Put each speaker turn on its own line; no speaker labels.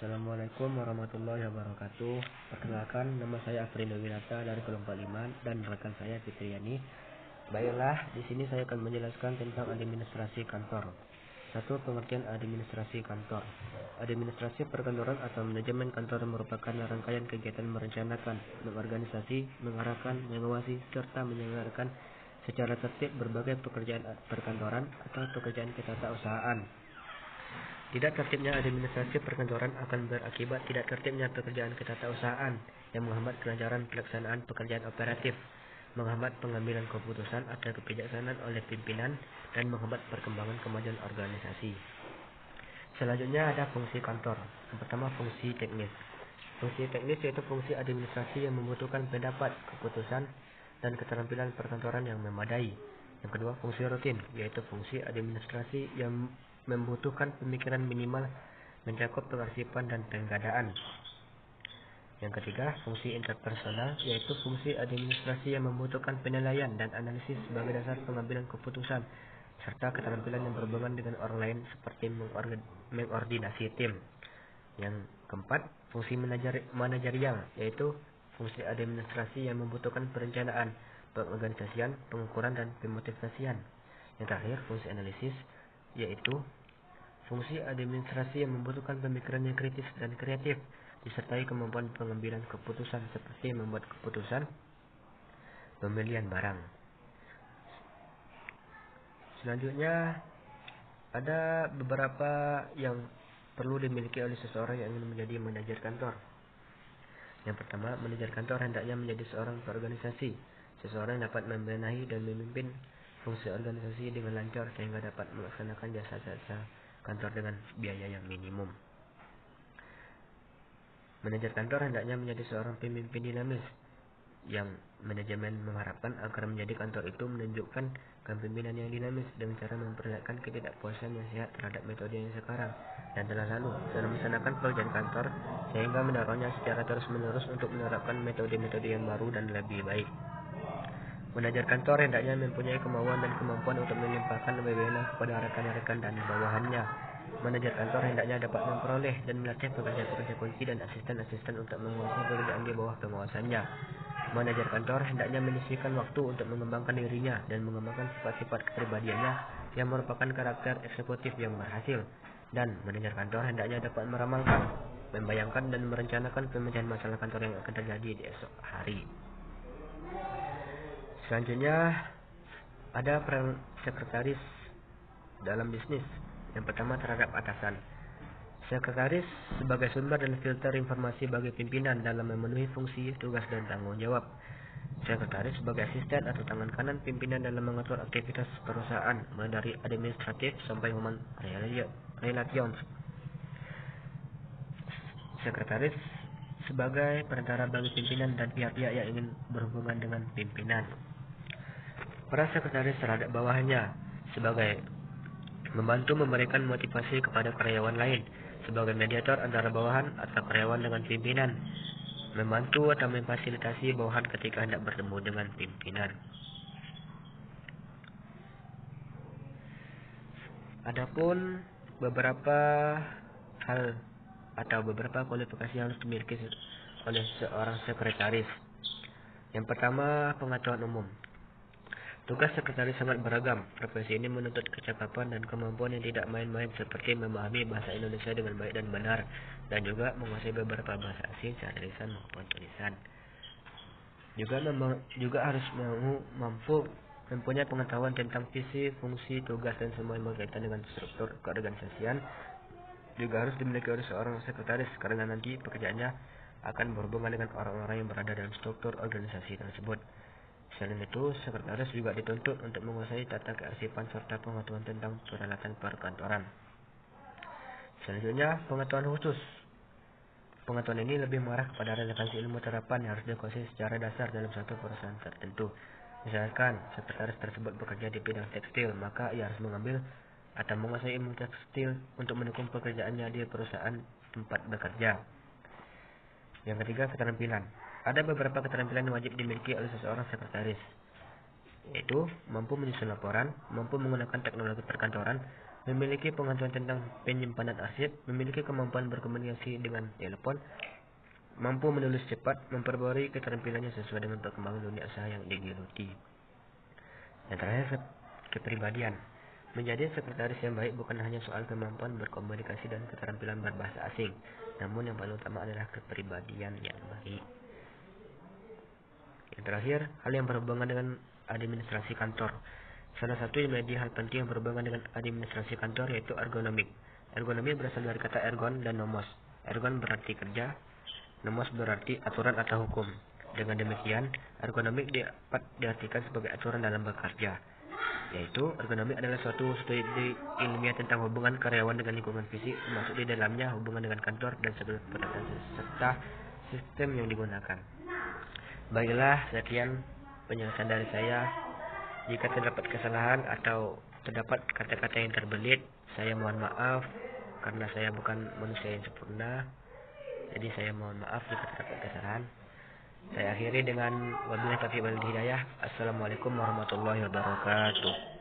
Assalamualaikum warahmatullahi wabarakatuh. Perkenalkan, nama saya Afrindo Winata dari kelompok 5 dan rekan saya Fitriani. Baiklah, di sini saya akan menjelaskan tentang administrasi kantor. Satu, pengertian administrasi kantor. Administrasi perkantoran atau manajemen kantor merupakan rangkaian kegiatan merencanakan, mengorganisasi, mengarahkan, mengawasi, serta menyelenggarakan secara tertib berbagai pekerjaan perkantoran atau pekerjaan ketatarusahaan. Tidak tertibnya administrasi perkantoran akan berakibat tidak tertibnya pekerjaan ketatarusahaan yang menghambat kelancaran pelaksanaan pekerjaan operatif, menghambat pengambilan keputusan atau kebijaksanaan oleh pimpinan, dan menghambat perkembangan kemajuan organisasi. Selanjutnya ada fungsi kantor. Yang pertama, fungsi teknis. Fungsi teknis yaitu fungsi administrasi yang membutuhkan pendapat, keputusan, dan keterampilan perkantoran yang memadai. Yang kedua, fungsi rutin, yaitu fungsi administrasi yang membutuhkan pemikiran minimal mencakup pengarsipan dan penggadaan. Yang ketiga, fungsi interpersonal, yaitu fungsi administrasi yang membutuhkan penilaian dan analisis sebagai dasar pengambilan keputusan, serta keterampilan yang berhubungan dengan orang lain seperti mengordinasi tim. Yang keempat, fungsi manajerial, yaitu fungsi administrasi yang membutuhkan perencanaan, pengorganisasian, pengukuran, dan pemotivasian. Yang terakhir, fungsi analisis, yaitu fungsi administrasi yang membutuhkan pemikiran yang kritis dan kreatif, disertai kemampuan pengambilan keputusan seperti membuat keputusan pemilihan barang. Selanjutnya, ada beberapa yang perlu dimiliki oleh seseorang yang ingin menjadi manajer kantor. Yang pertama, manajer kantor hendaknya menjadi seorang perorganisasi. Seseorang dapat membenahi dan memimpin fungsi organisasi dengan lancar sehingga dapat melaksanakan jasa-jasa kantor dengan biaya yang minimum. Manajer kantor hendaknya menjadi seorang pemimpin dinamis yang manajemen mengharapkan agar menjadi kantor itu menunjukkan kepemimpinan yang dinamis dengan cara memperlihatkan ketidakpuasan yang sehat terhadap metode yang sekarang dan telah lalu dalam melaksanakan pekerjaan kantor sehingga mendorongnya secara terus-menerus untuk menerapkan metode-metode yang baru dan lebih baik. Manajer kantor hendaknya mempunyai kemauan dan kemampuan untuk melimpahkan wewenang kepada rekan-rekan dan bawahannya. Manajer kantor hendaknya dapat memperoleh dan melatih pekerja-pekerja kunci dan asisten-asisten untuk menguasai pekerjaan di bawah pengawasannya. Manajer kantor hendaknya menyisihkan waktu untuk mengembangkan dirinya dan mengembangkan sifat-sifat kepribadiannya yang merupakan karakter eksekutif yang berhasil. Dan manajer kantor hendaknya dapat meramalkan, membayangkan, dan merencanakan pemecahan masalah kantor yang akan terjadi di esok hari. Selanjutnya, ada peran sekretaris dalam bisnis. Yang pertama, terhadap atasan. Sekretaris sebagai sumber dan filter informasi bagi pimpinan dalam memenuhi fungsi, tugas, dan tanggung jawab. Sekretaris sebagai asisten atau tangan kanan pimpinan dalam mengatur aktivitas perusahaan, mulai dari administratif sampai human relations. Sekretaris sebagai perantara bagi pimpinan dan pihak-pihak yang ingin berhubungan dengan pimpinan. Peran sekretaris terhadap bawahannya sebagai membantu memberikan motivasi kepada karyawan lain, sebagai mediator antara bawahan atau karyawan dengan pimpinan, membantu atau memfasilitasi bawahan ketika hendak bertemu dengan pimpinan. Adapun beberapa hal atau beberapa kualifikasi yang harus dimiliki oleh seorang sekretaris. Yang pertama, pengetahuan umum. Tugas sekretaris sangat beragam. Profesi ini menuntut kecakapan dan kemampuan yang tidak main-main seperti memahami bahasa Indonesia dengan baik dan benar dan juga menguasai beberapa bahasa asing secara lisan maupun tulisan. Juga harus mampu mempunyai pengetahuan tentang visi, fungsi, tugas, dan semua yang berkaitan dengan struktur keorganisasian. Juga harus dimiliki oleh seorang sekretaris karena nanti pekerjaannya akan berhubungan dengan orang-orang yang berada dalam struktur organisasi tersebut. Selain itu, sekretaris juga dituntut untuk menguasai tata kearsipan serta pengetahuan tentang peralatan perkantoran. Selanjutnya, pengetahuan khusus. Pengetahuan ini lebih mengarah kepada relevansi ilmu terapan yang harus dikuasai secara dasar dalam satu perusahaan tertentu. Misalkan, sekretaris tersebut bekerja di bidang tekstil, maka ia harus mengambil atau menguasai ilmu tekstil untuk mendukung pekerjaannya di perusahaan tempat bekerja. Yang ketiga, keterampilan. Ada beberapa keterampilan yang wajib dimiliki oleh seseorang sekretaris, yaitu mampu menyusun laporan, mampu menggunakan teknologi perkantoran, memiliki pengetahuan tentang penyimpanan arsip, memiliki kemampuan berkomunikasi dengan telepon, mampu menulis cepat, memperbarui keterampilannya sesuai dengan perkembangan dunia usaha yang digeluti. Yang terakhir, kepribadian. Menjadi sekretaris yang baik bukan hanya soal kemampuan berkomunikasi dan keterampilan berbahasa asing, namun yang paling utama adalah kepribadian yang baik. Yang terakhir, hal yang berhubungan dengan administrasi kantor. Salah satu yang menjadi hal penting yang berhubungan dengan administrasi kantor yaitu ergonomik. Ergonomik berasal dari kata ergon dan nomos. Ergon berarti kerja, nomos berarti aturan atau hukum. Dengan demikian, ergonomik dapat diartikan sebagai aturan dalam bekerja, yaitu ergonomik adalah suatu studi ilmiah tentang hubungan karyawan dengan lingkungan fisik, termasuk di dalamnya hubungan dengan kantor dan segala peralatan serta sistem yang digunakan. Baiklah, sekian penjelasan dari saya. Jika terdapat kesalahan atau terdapat kata-kata yang terbelit, saya mohon maaf karena saya bukan manusia yang sempurna. Jadi saya mohon maaf jika terdapat kesalahan. Saya akhiri dengan wabillahi taufiq wal hidayah. Assalamualaikum warahmatullahi wabarakatuh.